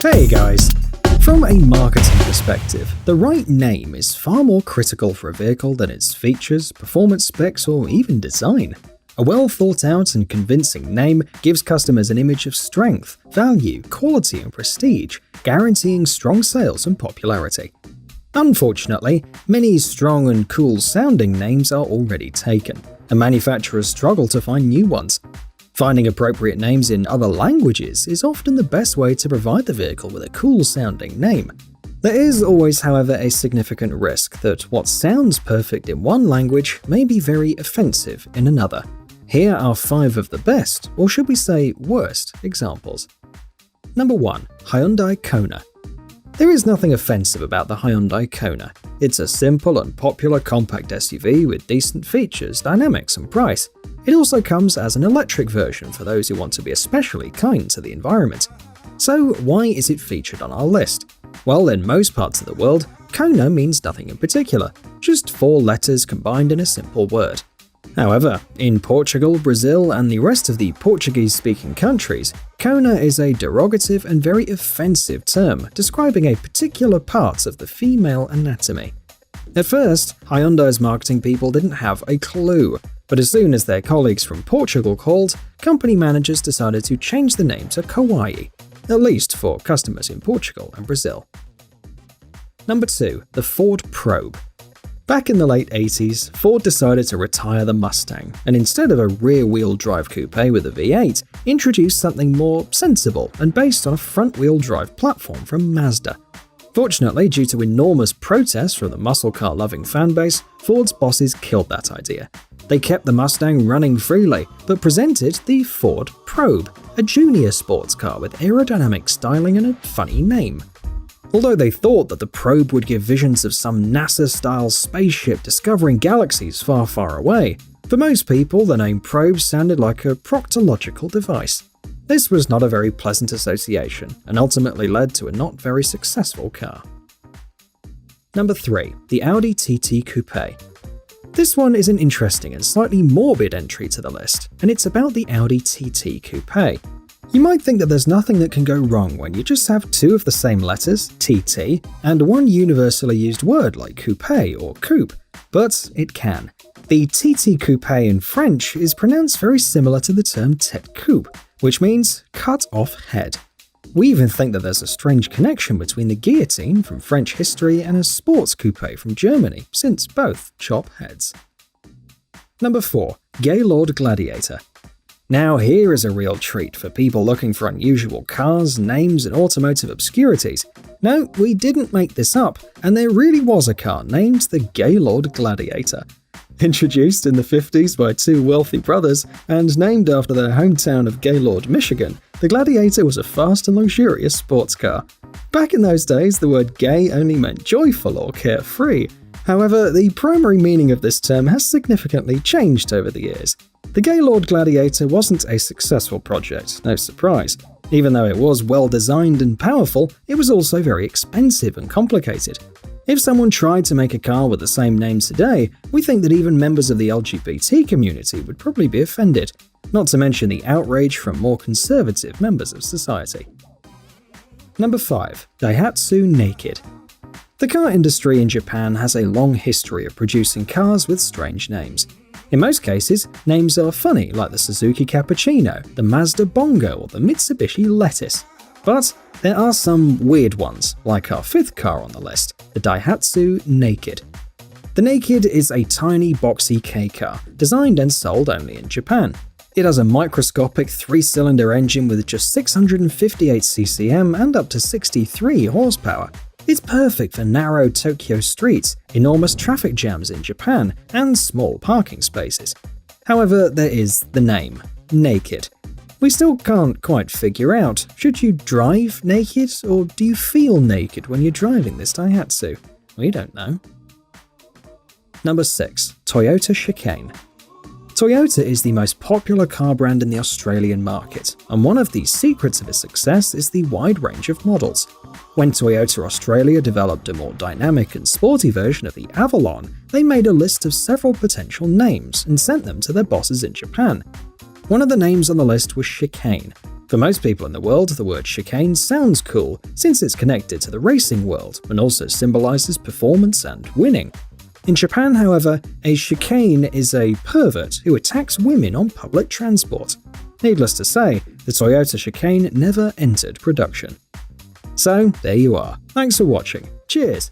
Hey guys! From a marketing perspective, the right name is far more critical for a vehicle than its features, performance specs, or even design. A well thought out and convincing name gives customers an image of strength, value, quality, and prestige, guaranteeing strong sales and popularity. Unfortunately, many strong and cool sounding names are already taken, and manufacturers struggle to find new ones. Finding appropriate names in other languages is often the best way to provide the vehicle with a cool sounding name. There is always, however, a significant risk that what sounds perfect in one language may be very offensive in another. Here are 5 of the best, or should we say worst, examples. Number 1. Hyundai Kona. There is nothing offensive about the Hyundai Kona. It's a simple and popular compact SUV with decent features, dynamics, and price. It also comes as an electric version for those who want to be especially kind to the environment. So why is it featured on our list? Well, in most parts of the world, Kona means nothing in particular, just 4 letters combined in a simple word. However, in Portugal, Brazil, and the rest of the Portuguese-speaking countries, Kona is a derogative and very offensive term describing a particular part of the female anatomy. At first, Hyundai's marketing people didn't have a clue, but as soon as their colleagues from Portugal called, company managers decided to change the name to Kawaii, at least for customers in Portugal and Brazil. Number 2. The Ford Probe. Back in the late 80s, Ford decided to retire the Mustang, and instead of a rear-wheel drive coupe with a V8, introduced something more sensible and based on a front-wheel drive platform from Mazda. Fortunately, due to enormous protests from the muscle car-loving fanbase, Ford's bosses killed that idea. They kept the Mustang running freely, but presented the Ford Probe, a junior sports car with aerodynamic styling and a funny name. Although they thought that the Probe would give visions of some NASA-style spaceship discovering galaxies far, far away, for most people the name Probe sounded like a proctological device. This was not a very pleasant association, and ultimately led to a not very successful car. Number 3. The Audi TT Coupe. This one is an interesting and slightly morbid entry to the list, and it's about the Audi TT Coupe. You might think that there's nothing that can go wrong when you just have 2 of the same letters, TT, and one universally used word like coupe or coupe, but it can. The TT Coupe in French is pronounced very similar to the term tête coupe, which means cut off head. We even think that there's a strange connection between the guillotine from French history and a sports coupe from Germany, since both chop heads. Number 4. Gaylord Gladiator. Now here is a real treat for people looking for unusual cars, names, and automotive obscurities. No, we didn't make this up, and there really was a car named the Gaylord Gladiator. Introduced in the 50s by 2 wealthy brothers and named after their hometown of Gaylord, Michigan, the Gladiator was a fast and luxurious sports car. Back in those days, the word gay only meant joyful or carefree. However, the primary meaning of this term has significantly changed over the years. The Gaylord Gladiator wasn't a successful project, no surprise. Even though it was well designed and powerful, it was also very expensive and complicated. If someone tried to make a car with the same name today, we think that even members of the LGBT community would probably be offended, not to mention the outrage from more conservative members of society. Number 5. Daihatsu Naked. The car industry in Japan has a long history of producing cars with strange names. In most cases, names are funny, like the Suzuki Cappuccino, the Mazda Bongo, or the Mitsubishi Lettuce. But there are some weird ones, like our 5th car on the list, the Daihatsu Naked. The Naked is a tiny, boxy K car, designed and sold only in Japan. It has a microscopic 3-cylinder engine with just 658 ccm and up to 63 horsepower. It's perfect for narrow Tokyo streets, enormous traffic jams in Japan, and small parking spaces. However, there is the name, Naked. We still can't quite figure out, should you drive naked, or do you feel naked when you're driving this Daihatsu? We don't know. Number 6. Toyota Chicane. Toyota is the most popular car brand in the Australian market, and one of the secrets of its success is the wide range of models. When Toyota Australia developed a more dynamic and sporty version of the Avalon, they made a list of several potential names and sent them to their bosses in Japan. One of the names on the list was Chicane. For most people in the world, the word chicane sounds cool since it's connected to the racing world and also symbolizes performance and winning. In Japan, however, a chicane is a pervert who attacks women on public transport. Needless to say, the Toyota chicane never entered production. So, there you are. Thanks for watching. Cheers!